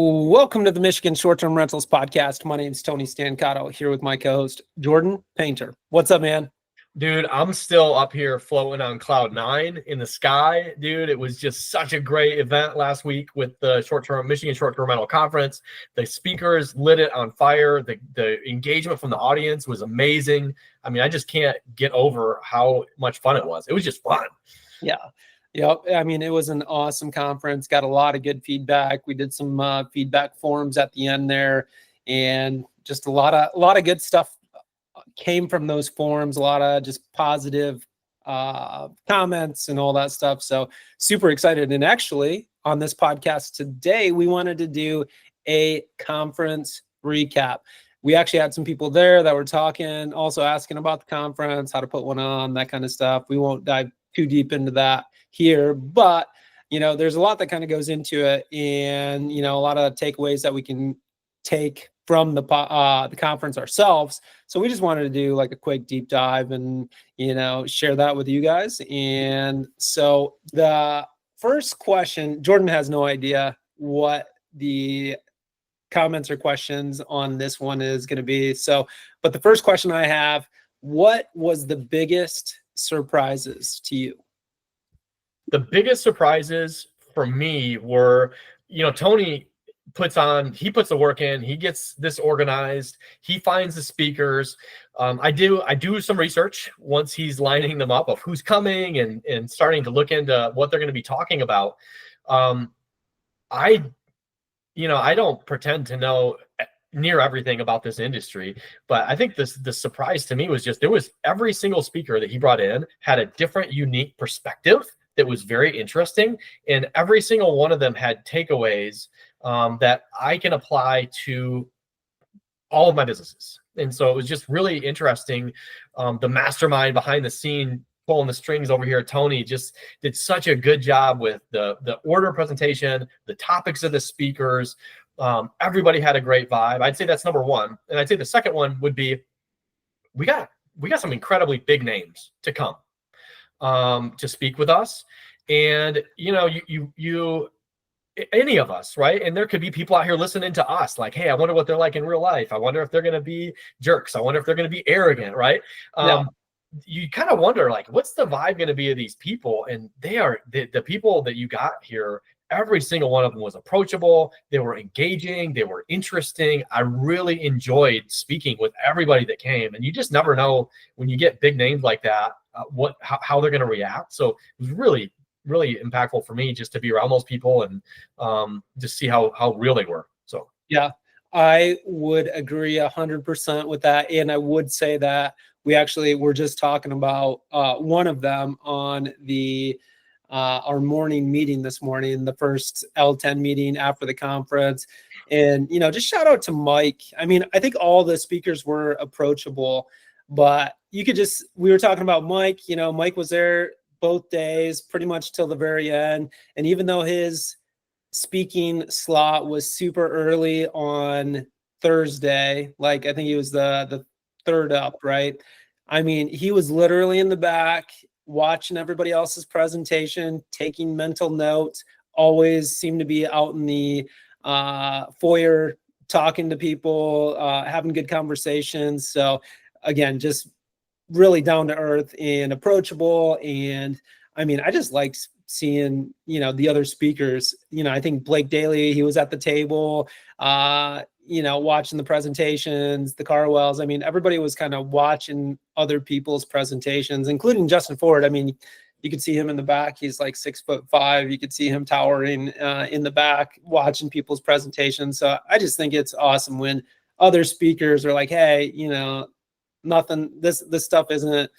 Welcome to the Michigan Short-Term Rentals Podcast. My name is Tony Stancato, here with my co-host, Jordan Painter. What's up, man? Dude, I'm still up here floating on cloud 9 in the sky. Dude, it was just such a great event last week with the Michigan Short-Term Rental Conference. The speakers lit it on fire. The engagement from the audience was amazing. I mean, I just can't get over how much fun it was. It was just fun. Yeah. I mean, it was an awesome conference. Got a lot of good feedback. We did some feedback forums at the end there, and just a lot of good stuff came from those forums. A lot of just positive comments and all that stuff. So super excited. And actually, on this podcast today, we wanted to do a conference recap. We actually had some people there that were talking, also asking about the conference, how to put one on, that kind of stuff. We won't dive too deep into that here, but there's a lot that kind of goes into it, and a lot of takeaways that we can take from the conference ourselves. So we just wanted to do like a quick deep dive and share that with you guys. And so the first question, Jordan has no idea what the comments or questions on this one is going to be. But the first question I have: what was the biggest surprises to you? The biggest surprises for me were, Tony puts the work in, he gets this organized, he finds the speakers. I do some research once he's lining them up of who's coming and starting to look into what they're going to be talking about. I don't pretend to know near everything about this industry, but I think the surprise to me was just every single speaker that he brought in had a different, unique perspective that was very interesting, and every single one of them had takeaways that I can apply to all of my businesses. And so it was just really interesting. The mastermind behind the scene pulling the strings over here, Tony, just did such a good job with the order presentation, the topics of the speakers. Everybody had a great vibe. I'd say that's number one. And I'd say the second one would be, we got some incredibly big names to come to speak with us. And you any of us, right? And there could be people out here listening to us like, hey, I wonder what they're like in real life. I wonder if they're going to be jerks. I wonder if they're going to be arrogant, right? You kind of wonder, like, what's the vibe going to be of these people? And they are the people that you got here. Every single one of them was approachable. They were engaging. They were interesting. I really enjoyed speaking with everybody that came. And you just never know when you get big names like that, how they're going to react. So it was really, really impactful for me just to be around those people and just see how real they were. So yeah, I would agree 100% with that. And I would say that we actually were just talking about one of them on our morning meeting this morning, the first L10 meeting after the conference. And, just shout out to Mike. I mean, I think all the speakers were approachable, but we were talking about Mike. Mike was there both days pretty much till the very end. And even though his speaking slot was super early on Thursday, like I think he was the third up, right? I mean, he was literally in the back watching everybody else's presentation, taking mental notes, always seemed to be out in the foyer talking to people, having good conversations. So again, just really down to earth and approachable. And I mean, I just like seeing, the other speakers. I think Blake Daly, he was at the table, watching the presentations, the Carwells. I mean, everybody was kind of watching other people's presentations, including Justin Ford. I mean, you could see him in the back. He's like 6'5". You could see him towering in the back, watching people's presentations. So I just think it's awesome when other speakers are like, hey, nothing, this stuff isn't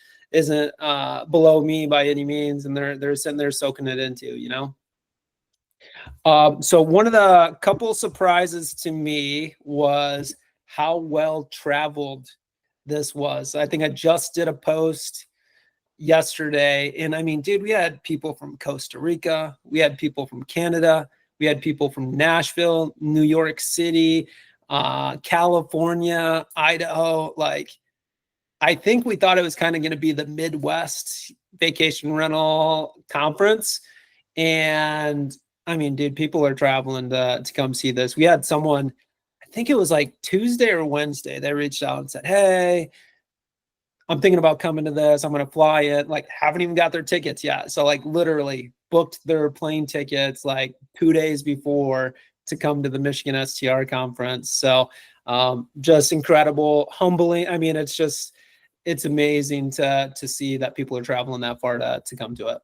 below me by any means, and they're sitting there soaking it into. So one of the couple surprises to me was how well traveled this was. I think I just did a post yesterday, and I mean, dude, we had people from Costa Rica, we had people from Canada, we had people from Nashville, New York City, California, Idaho. Like, I think we thought it was kind of going to be the Midwest vacation rental conference, and I mean, dude, people are traveling to come see this. We had someone, I think it was like Tuesday or Wednesday, they reached out and said, hey, I'm thinking about coming to this. I'm going to fly it. Like, haven't even got their tickets yet. So, like, literally booked their plane tickets like 2 days before to come to the Michigan STR conference. So, just incredible, humbling. I mean, it's amazing to see that people are traveling that far to come to it.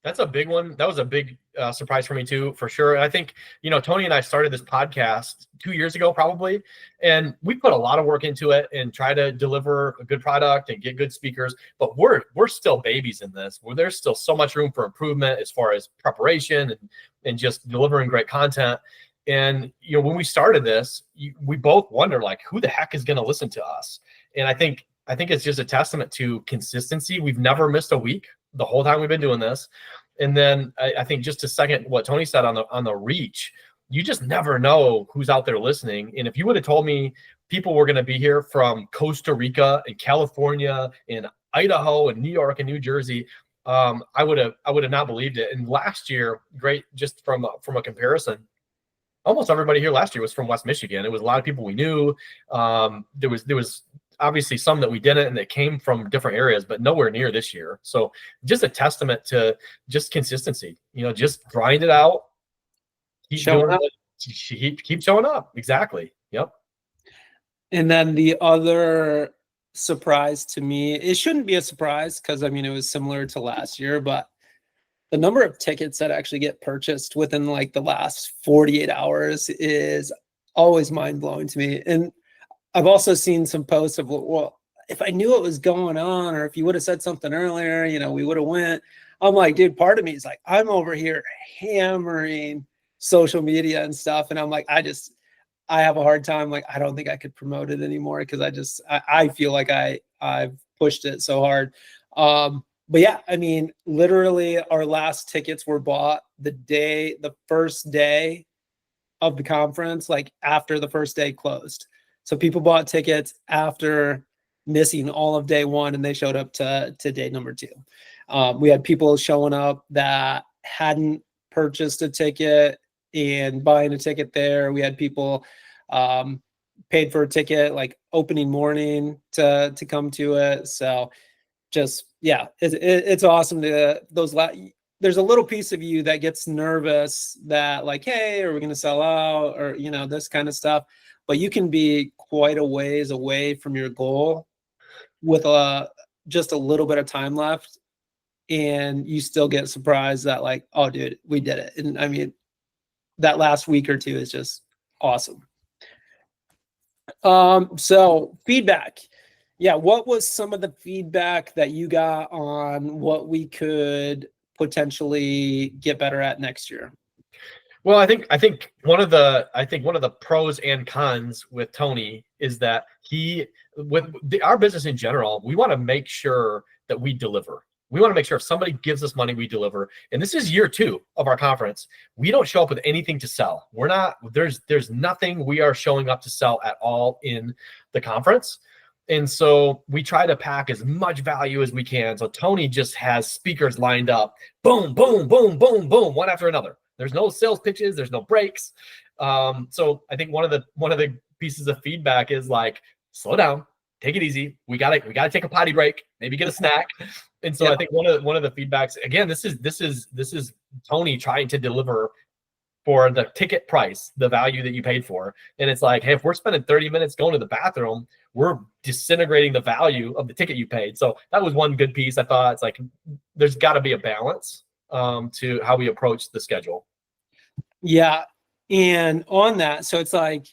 That's a big one. That was a big surprise for me too, for sure. And I think, Tony and I started this podcast 2 years ago, probably, and we put a lot of work into it and try to deliver a good product and get good speakers. But we're still babies in this. There's still so much room for improvement as far as preparation and just delivering great content. And when we started this, we both wonder, like, who the heck is going to listen to us? And I think it's just a testament to consistency. We've never missed a week the whole time we've been doing this. And then I think, just to second what Tony said on the reach, you just never know who's out there listening. And if you would have told me people were going to be here from Costa Rica and California and Idaho and New York and New Jersey, I would have not believed it. And last year, great, just from a comparison, almost everybody here last year was from West Michigan. It was a lot of people we knew. There was obviously some that we didn't, and that came from different areas, but nowhere near this year. So just a testament to just consistency, just grind it out. Keep showing up. Exactly. Yep. And then the other surprise to me, it shouldn't be a surprise because, I mean, it was similar to last year, but the number of tickets that actually get purchased within like the last 48 hours is always mind blowing to me. And I've also seen some posts of, well, if I knew what was going on, or if you would have said something earlier, we would have went. I'm like, dude, part of me is like, I'm over here hammering social media and stuff. And I'm like, I have a hard time. Like, I don't think I could promote it anymore because I feel like I've pushed it so hard. But yeah, I mean, literally our last tickets were bought the first day of the conference, like after the first day closed. So people bought tickets after missing all of day one, and they showed up to day number two. We had people showing up that hadn't purchased a ticket and buying a ticket there. We had people paid for a ticket like opening morning to come to it. So just, yeah, it's awesome there's a little piece of you that gets nervous that, like, hey, are we going to sell out, or, this kind of stuff. But you can be quite a ways away from your goal with just a little bit of time left, and you still get surprised that, like, oh, dude, we did it. And I mean, that last week or two is just awesome. So feedback. Yeah, what was some of the feedback that you got on what we could potentially get better at next year? Well, I think one of the pros and cons with Tony is that our business in general, we want to make sure that we deliver. We want to make sure if somebody gives us money, we deliver. And this is year 2 of our conference. We don't show up with anything to sell. There's nothing we are showing up to sell at all in the conference. And so we try to pack as much value as we can. So Tony just has speakers lined up, boom, boom, boom, boom, boom, one after another. There's no sales pitches. There's no breaks. So I think one of the pieces of feedback is like, slow down, take it easy. We gotta take a potty break, maybe get a snack. And so I think one of the feedbacks, again, this is Tony trying to deliver for the ticket price, the value that you paid for. And it's like, hey, if we're spending 30 minutes going to the bathroom, we're disintegrating the value of the ticket you paid. So that was one good piece. I thought it's like, there's got to be a balance to how we approach the schedule. Yeah. And on that, so it's like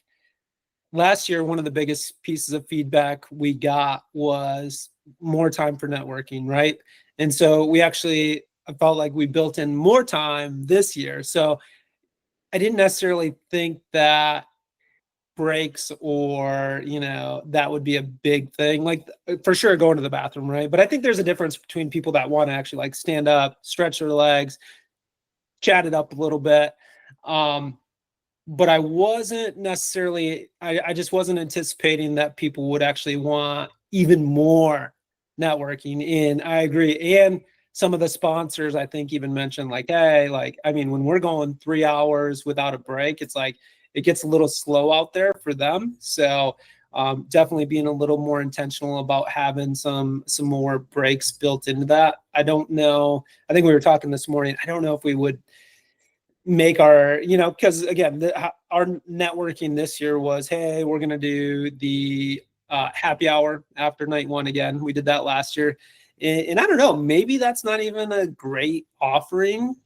last year, one of the biggest pieces of feedback we got was more time for networking, right? And so I felt like we built in more time this year. So I didn't necessarily think that breaks or, that would be a big thing. Like, for sure, going to the bathroom, right? But I think there's a difference between people that want to actually like stand up, stretch their legs, chat it up a little bit. But I wasn't necessarily, I just wasn't anticipating that people would actually want even more networking. And I agree. And some of the sponsors, I think, even mentioned like, hey, like, I mean, when we're going 3 hours without a break, it's like, it gets a little slow out there for them. So definitely being a little more intentional about having some more breaks built into that. I don't know. I think we were talking this morning. I don't know if we would make our, because again, our networking this year was, hey, we're going to do the happy hour after night one again. We did that last year. And I don't know, maybe that's not even a great offering.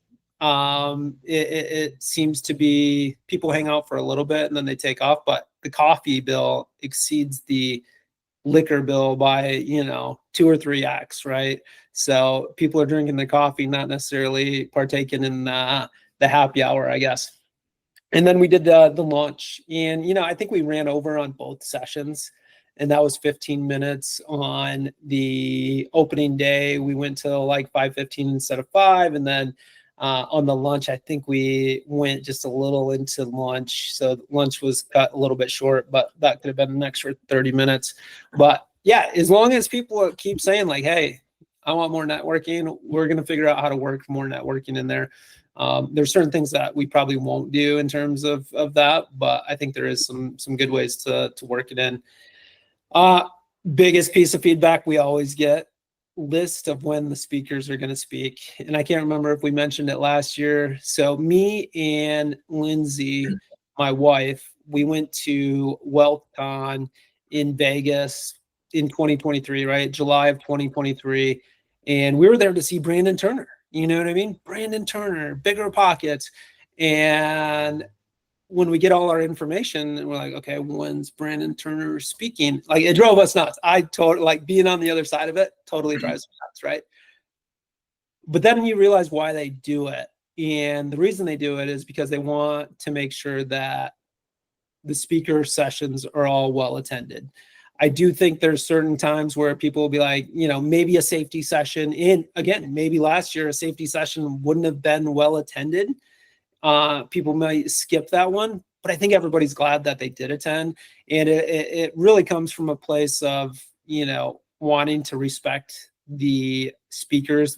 It seems to be people hang out for a little bit and then they take off, but the coffee bill exceeds the liquor bill by 2 or 3x, right? So people are drinking the coffee, not necessarily partaking in the happy hour, I guess. And then we did the launch, and I think we ran over on both sessions, and that was 15 minutes on the opening day. We went to like 5:15 instead of 5, and then on the lunch, I think we went just a little into lunch. So lunch was cut a little bit short, but that could have been an extra 30 minutes. But yeah, as long as people keep saying like, hey, I want more networking, we're going to figure out how to work more networking in there. There's certain things that we probably won't do in terms of that, but I think there is some good ways to work it in. Biggest piece of feedback we always get, list of when the speakers are going to speak. And I can't remember if we mentioned it last year. So me and Lindsay, my wife, we went to WealthCon in Vegas in 2023, right? July of 2023. And we were there to see Brandon Turner. You know what I mean? Brandon Turner, Bigger Pockets. And when we get all our information and we're like, okay, when's Brandon Turner speaking? Like, it drove us nuts. I totally, like, being on the other side of it totally drives me nuts, right? But then you realize why they do it. And the reason they do it is because they want to make sure that the speaker sessions are all well attended. I do think there's certain times where people will be like, maybe a safety session again, maybe last year a safety session wouldn't have been well attended. People might skip that one, but I think everybody's glad that they did attend. And it really comes from a place of, wanting to respect the speakers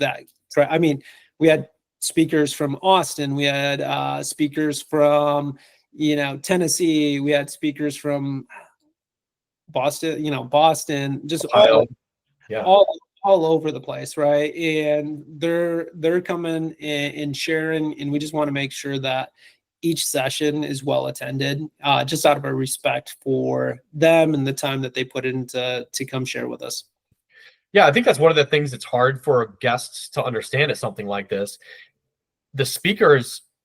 we had speakers from Austin. We had speakers from, Tennessee. We had speakers from Boston, just Ohio. all over the place, right? And they're coming and sharing, and we just want to make sure that each session is well attended, just out of our respect for them and the time that they put in to come share with us. Yeah, I think that's one of the things that's hard for guests to understand at something like this.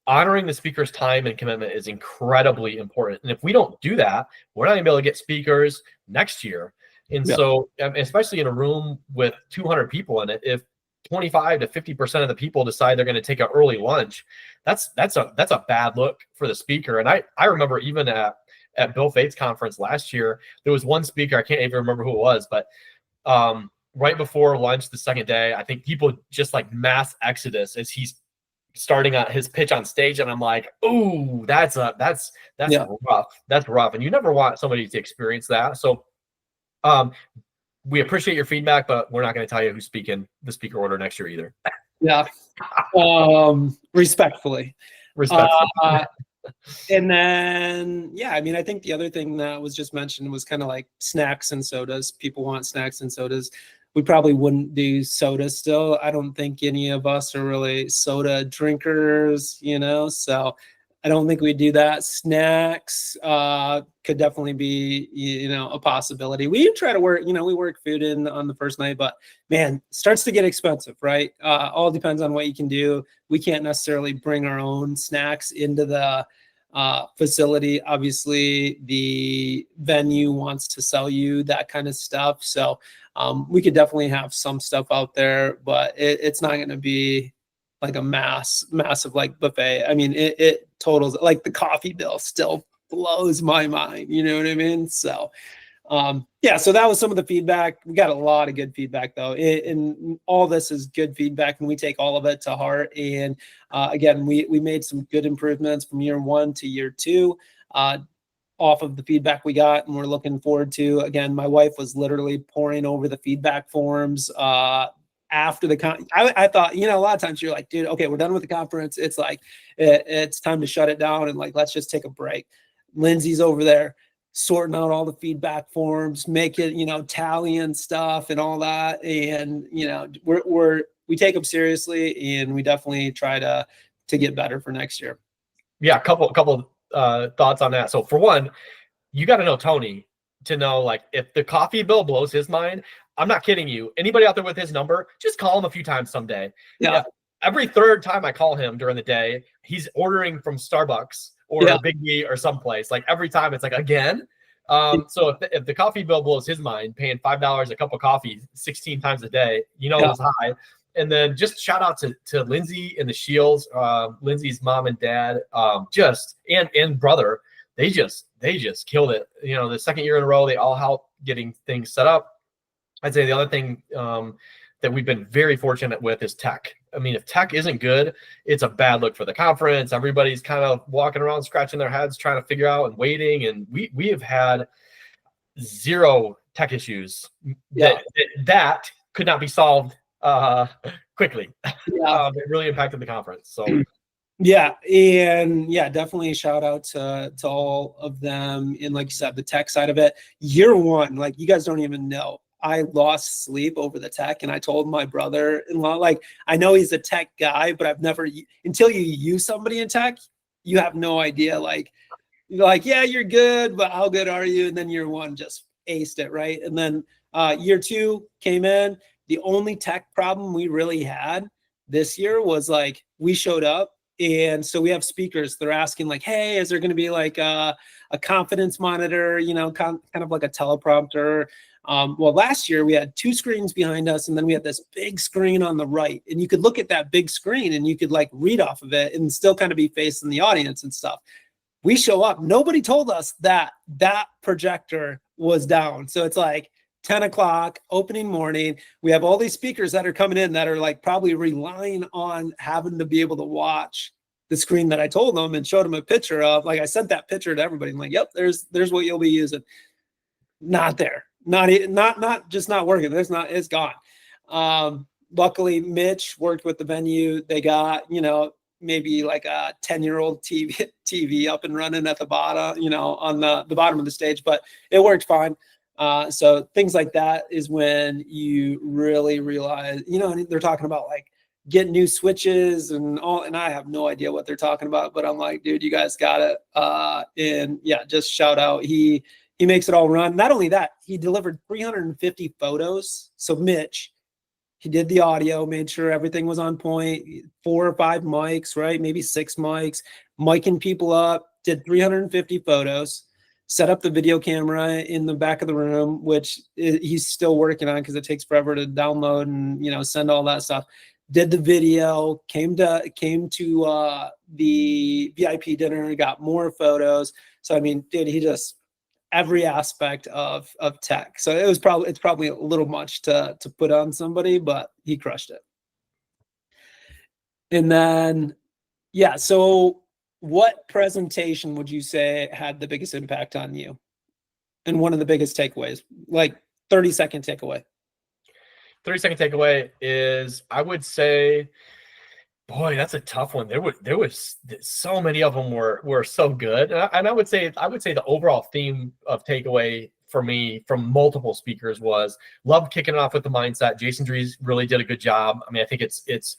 Honoring the speaker's time and commitment is incredibly important. And if we don't do that, we're not going to be able to get speakers next year. And so, especially in a room with 200 people in it, if 25 to 50% of the people decide they're going to take an early lunch, that's a bad look for the speaker. And I remember even at Bill Fate's conference last year, there was one speaker, I can't even remember who it was, but right before lunch the second day, I think people just like mass exodus as he's starting on his pitch on stage, and I'm like, "Ooh, that's rough. That's rough." And you never want somebody to experience that. So, we appreciate your feedback, but we're not going to tell you who's speaking the speaker order next year either. Yeah, respectfully. And then, I think the other thing that was just mentioned was kind of like snacks and sodas. People want snacks and sodas. We probably wouldn't do soda still. I don't think any of us are really soda drinkers, so I don't think we'd do that. Snacks could definitely be, a possibility. We try to work, we work food in on the first night, but man, it starts to get expensive, right? All depends on what you can do. We can't necessarily bring our own snacks into the facility. Obviously, the venue wants to sell you that kind of stuff. So we could definitely have some stuff out there, but it's not going to be like a massive like buffet. I mean, it totals, like the coffee bill still blows my mind. You know what I mean? So so that was some of the feedback. We got a lot of good feedback though. And all this is good feedback, and we take all of it to heart. And again, we made some good improvements from year 1 to year 2 off of the feedback we got, and we're looking forward to, again, my wife was literally poring over the feedback forms after the I thought, you know, a lot of times you're like, dude, okay, we're done with the conference. It's like, it's time to shut it down and like, let's just take a break. Lindsay's over there sorting out all the feedback forms, making, you know, tallying stuff and all that. And, you know, we take them seriously, and we definitely try to get better for next year. Yeah. A couple thoughts on that. So for one, you got to know Tony to know, like, if the coffee bill blows his mind, I'm not kidding you. Anybody out there with his number, just call him a few times someday. Yeah. Every third time I call him during the day, he's ordering from Starbucks or Big B or someplace. Like every time it's like, again. So if the coffee bill blows his mind, paying $5 a cup of coffee 16 times a day, you know, it was high. And then just shout out to Lindsay and the Shields, Lindsay's mom and dad, and brother. They just killed it. You know, the second year in a row, they all helped getting things set up. I'd say the other thing that we've been very fortunate with is tech. I mean, if tech isn't good, it's a bad look for the conference. Everybody's kind of walking around, scratching their heads, trying to figure out and waiting. And we have had zero tech issues that could not be solved quickly. It really impacted the conference. So. Yeah. And yeah, definitely shout out to all of them. And like you said, the tech side of it, year one, like you guys don't even know, I lost sleep over the tech. And I told my brother-in-law, like, I know he's a tech guy, but I've never, until you use somebody in tech, you have no idea. Like, you're like, yeah, you're good, but how good are you? And then year one just aced it. Right. And then year two came in. The only tech problem we really had this year was like, we showed up. And so we have speakers. They're asking like, hey, is there going to be like a confidence monitor, you know, kind of like a teleprompter? Well, last year we had 2 screens behind us, and then we had this big screen on the right. And you could look at that big screen and you could like read off of it and still kind of be facing the audience and stuff. We show up. Nobody told us that projector was down. So it's like 10 o'clock, opening morning. We have all these speakers that are coming in that are like probably relying on having to be able to watch the screen that I told them and showed them a picture of. Like I sent that picture to everybody. I'm like, yep, there's what you'll be using. Not there. Not just not working. It's gone. Luckily, Mitch worked with the venue. They got, you know, maybe like a 10-year-old TV up and running at the bottom, you know, on the bottom of the stage, but it worked fine. So things like that is when you really realize, you know, they're talking about like getting new switches and all, and I have no idea what they're talking about, but I'm like, dude, you guys got it. And yeah, just shout out. He makes it all run. Not only that, he delivered 350 photos. So Mitch, he did the audio, made sure everything was on point, 4 or 5 mics, right? Maybe 6 mics, micing people up, did 350 photos. Set up the video camera in the back of the room, which he's still working on because it takes forever to download and, you know, send all that stuff. Did the video, came to the VIP dinner, got more photos. So I mean, dude, he just every aspect of tech. So it's probably a little much to put on somebody, but he crushed it. And then yeah, so what presentation would you say had the biggest impact on you? And one of the biggest takeaways, like 30-second takeaway. 30-second takeaway is, I would say, boy, that's a tough one. There was so many of them were so good. And I would say the overall theme of takeaway for me from multiple speakers was love kicking it off with the mindset. Jason Drees really did a good job. I mean, I think it's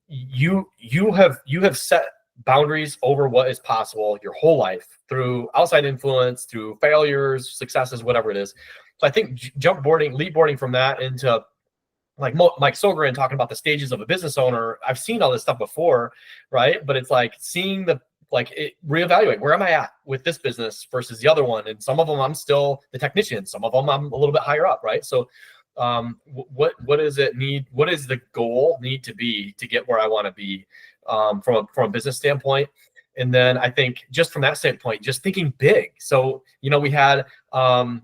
you have set boundaries over what is possible your whole life through outside influence, through failures, successes, whatever it is. So I think leapboarding from that into like Mike Sogren talking about the stages of a business owner. I've seen all this stuff before, right? But it's like seeing reevaluate, where am I at with this business versus the other one? And some of them I'm still the technician, some of them I'm a little bit higher up, right? So what does it need? What is the goal need to be to get where I want to be from a business standpoint? And then I think just from that standpoint, just thinking big. So, you know, we had I'm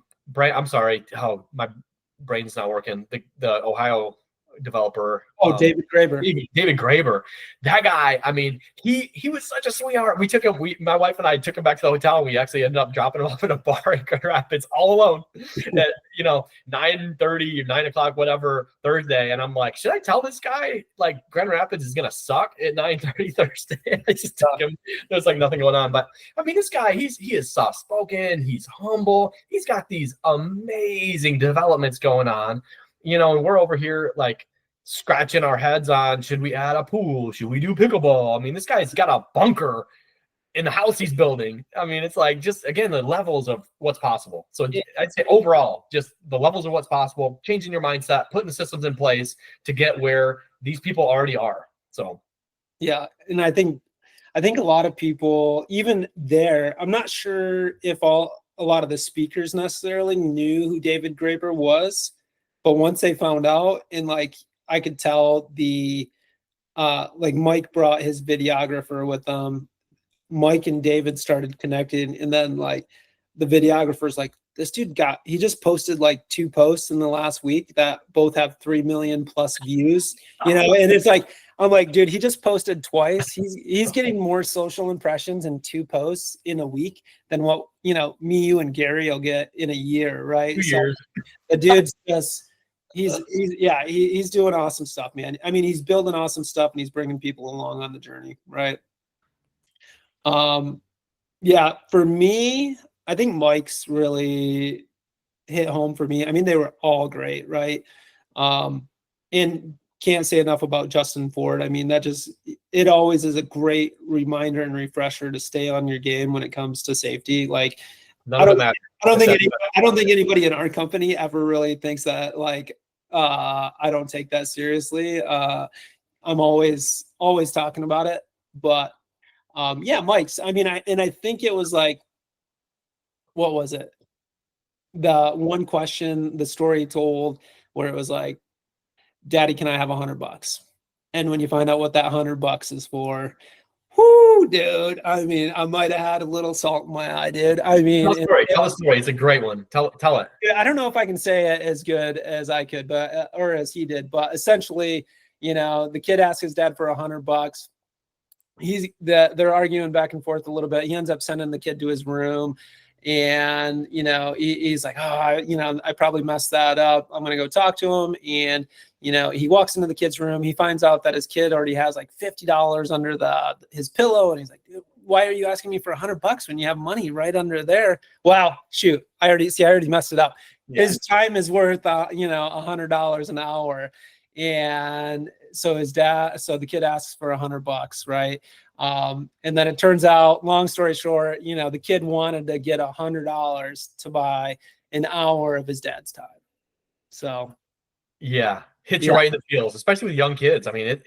sorry, how my brain's not working. The Ohio developer. Oh, David Graeber. David Graeber. That guy, I mean, he was such a sweetheart. My wife and I took him back to the hotel. We actually ended up dropping him off at a bar in Grand Rapids all alone at, 9:30, 9 o'clock, whatever, Thursday. And I'm like, should I tell this guy like Grand Rapids is going to suck at 9:30 Thursday? I just took him. There's like nothing going on. But I mean, this guy, he is soft spoken. He's humble. He's got these amazing developments going on, and we're over here like scratching our heads on, should we add a pool? Should we do pickleball? I mean, this guy's got a bunker in the house he's building. I mean, it's like, just again, the levels of what's possible. So I'd say overall, just the levels of what's possible, changing your mindset, putting the systems in place to get where these people already are. So yeah, and I think a lot of people, even there, I'm not sure if a lot of the speakers necessarily knew who David Graeber was, but once they found out, and like I could tell like Mike brought his videographer with them. Mike and David started connecting, and then like the videographer's like, this dude he just posted like 2 posts in the last week that both have 3 million plus views, and it's like, I'm like, dude, he just posted twice. He's getting more social impressions in 2 posts in a week than what, me, you, and Gary will get in a year, right? 2 years. So the dude's just, he's doing awesome stuff, man. I mean, he's building awesome stuff, and he's bringing people along on the journey, right? Yeah, for me, I think Mike's really hit home for me. I mean, they were all great, right? And can't say enough about Justin Ford. I mean, it always is a great reminder and refresher to stay on your game when it comes to safety. Like, I don't think anybody in our company ever really thinks that, like, I don't take that seriously. I'm always talking about it, but yeah, Mike's. I mean, I think it was like, what was it? The one question, the story told, where it was like, Daddy, can I have $100? And when you find out what that $100 is for, whoo, dude. I mean, I might have had a little salt in my eye, dude. I mean, tell the story. It's a great one. Tell it. I don't know if I can say it as good as I could, but or as he did. But essentially, the kid asked his dad for $100. They're arguing back and forth a little bit. He ends up sending the kid to his room, and he's like, I probably messed that up. I'm gonna go talk to him. And he walks into the kid's room. He finds out that his kid already has like $50 under his pillow, and he's like, dude, why are you asking me for $100 when you have money right under there? Wow, shoot, I already messed it up. Yeah. His time is worth $100 an hour. And so the kid asks for $100, right? And then it turns out, long story short, the kid wanted to get $100 to buy an hour of his dad's time. So, yeah, hits you right in the feels, especially with young kids. I mean,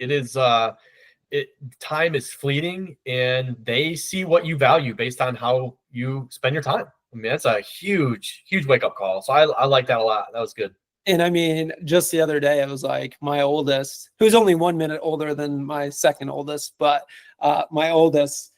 time is fleeting, and they see what you value based on how you spend your time. I mean, that's a huge, huge wake up call. So I like that a lot. That was good. And I mean, just the other day, it was like my oldest, who's only 1 minute older than my second oldest, but my oldest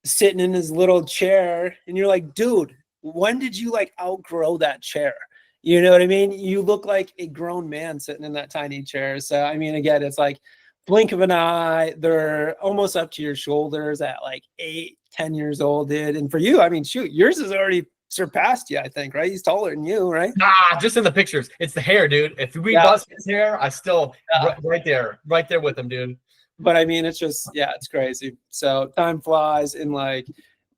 sitting in his little chair, and you're like, dude, when did you like outgrow that chair? You know what I mean? You look like a grown man sitting in that tiny chair. So, I mean, again, it's like blink of an eye. They're almost up to your shoulders at like 8, 10 years old, dude. And for you, I mean, shoot, yours is already surpassed you, I think, right? He's taller than you, right? Just in the pictures. It's the hair, dude. If we bust his hair, I still right there with him, dude. But I mean, it's just, it's crazy. So time flies, and like,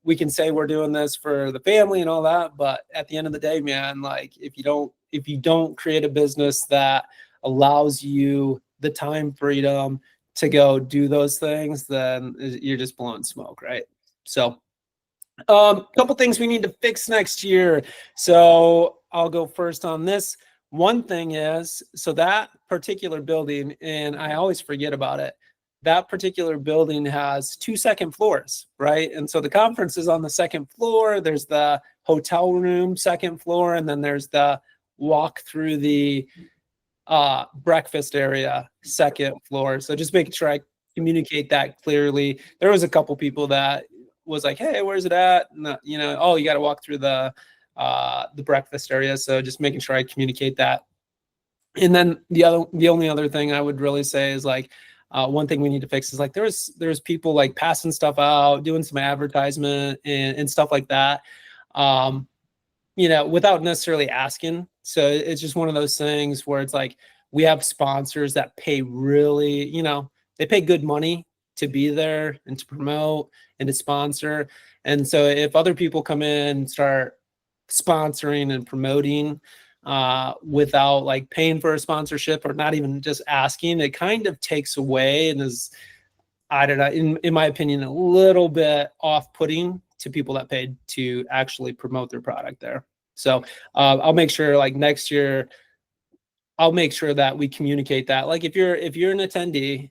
we can say we're doing this for the family and all that, but at the end of the day, man, like if you don't create a business that allows you the time freedom to go do those things, then you're just blowing smoke, right? So couple things we need to fix next year. So I'll go first on this. One thing is, so that particular building, and I always forget about it, that particular building has 2 second floors, right? And so the conference is on the second floor. There's the hotel room, second floor, and then there's the walk through the breakfast area, second floor. So just making sure I communicate that clearly. There was a couple people that was like, hey, where's it at? And, you got to walk through the breakfast area. So just making sure I communicate that And then the only other thing I would really say is like, one thing we need to fix is like there's people like passing stuff out, doing some advertisement and stuff like that, without necessarily asking. So it's just one of those things where it's like we have sponsors that pay really, they pay good money to be there and to promote and to sponsor. And so if other people come in and start sponsoring and promoting without like paying for a sponsorship or not even just asking, it kind of takes away and is, I don't know, in my opinion, a little bit off-putting to people that paid to actually promote their product there. So I'll make sure like next year, I'll make sure that we communicate that. Like if you're an attendee,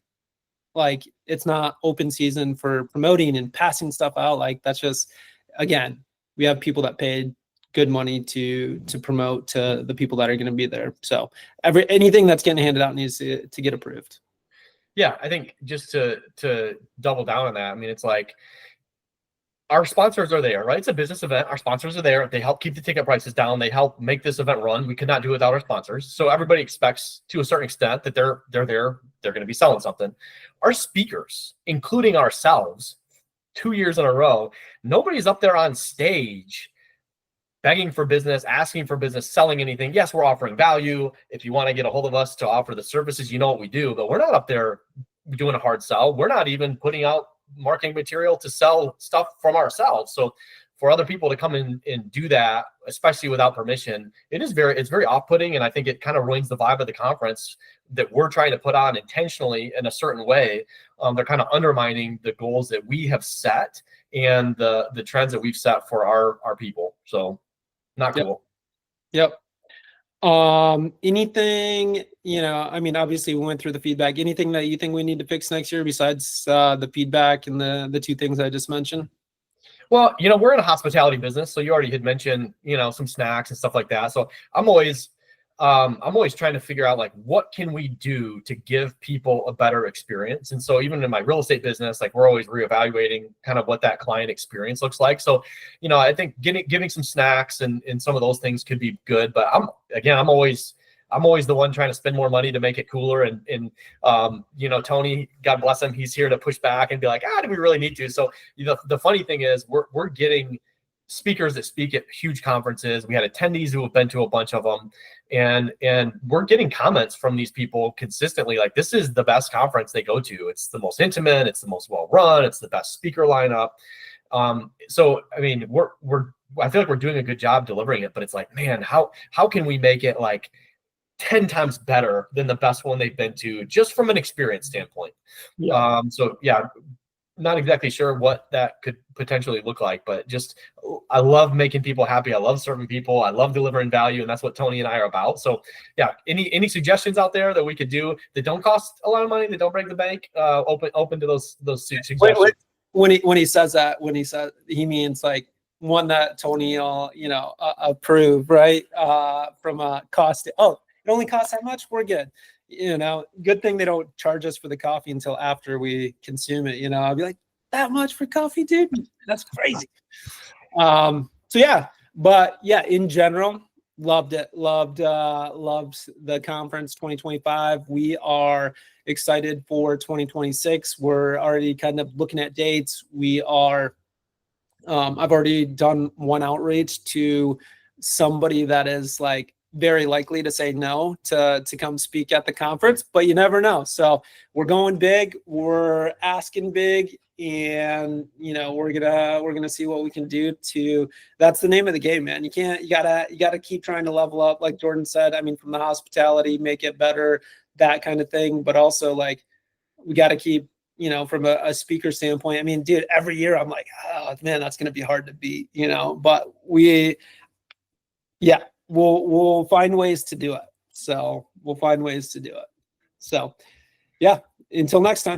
like it's not open season for promoting and passing stuff out. Like that's just, again, we have people that paid good money to promote to the people that are going to be there. So anything that's getting handed out needs to get approved. Yeah, I think just to double down on that, I mean, it's like our sponsors are there, right? It's a business event. Our sponsors are there. They help keep the ticket prices down. They help make this event run. We could not do it without our sponsors. So everybody expects to a certain extent that they're there. They're going to be selling something. Our speakers, including ourselves, 2 years in a row, nobody's up there on stage begging for business, asking for business, selling anything. Yes, we're offering value. If you want to get a hold of us to offer the services, you know what we do, but we're not up there doing a hard sell. We're not even putting out marketing material to sell stuff from ourselves. So for other people to come in and do that, especially without permission, it's very off-putting. And I think it kind of ruins the vibe of the conference that we're trying to put on intentionally in a certain way. They're kind of undermining the goals that we have set and the trends that we've set for our people. So not cool. Yep. Anything, I mean, obviously we went through the feedback. Anything that you think we need to fix next year besides the feedback and the two things I just mentioned? Well, we're in a hospitality business, so you already had mentioned, some snacks and stuff like that. So I'm always trying to figure out like what can we do to give people a better experience. And so even in my real estate business, like we're always reevaluating kind of what that client experience looks like. So, I think giving some snacks and some of those things could be good. But I'm always the one trying to spend more money to make it cooler. And Tony, God bless him, he's here to push back and be like, do we really need to? So the funny thing is we're getting speakers that speak at huge conferences. We had attendees who have been to a bunch of them, and we're getting comments from these people consistently like this is the best conference they go to. It's the most intimate, it's the most well run, it's the best speaker lineup. So I mean, I feel like we're doing a good job delivering it, but it's like, man, how can we make it like 10 times better than the best one they've been to, just from an experience standpoint? Yeah. So yeah, not exactly sure what that could potentially look like, but just I love making people happy. I love serving people. I love delivering value, and that's what Tony and I are about. So yeah, any suggestions out there that we could do that don't cost a lot of money, that don't break the bank? Open to those suggestions. When he says that, he means like one that Tony will approve, right? From a cost. Oh, it only costs that much? We're good. Good thing they don't charge us for the coffee until after we consume it. I'll be like, that much for coffee, dude? That's crazy. So yeah, but yeah, in general, loved it. Loved the conference 2025. We are excited for 2026. We're already kind of looking at dates. We are, I've already done one outreach to somebody that is like very likely to say no to come speak at the conference, but you never know. So we're going big, we're asking big, and we're gonna see what we can do to. That's the name of the game, man. You gotta keep trying to level up, like Jordan said. I mean, from the hospitality, make it better, that kind of thing, but also like we got to keep, from a speaker standpoint. I mean, dude, every year I'm like, oh man, that's gonna be hard to beat, but we'll find ways to do it. So yeah, until next time.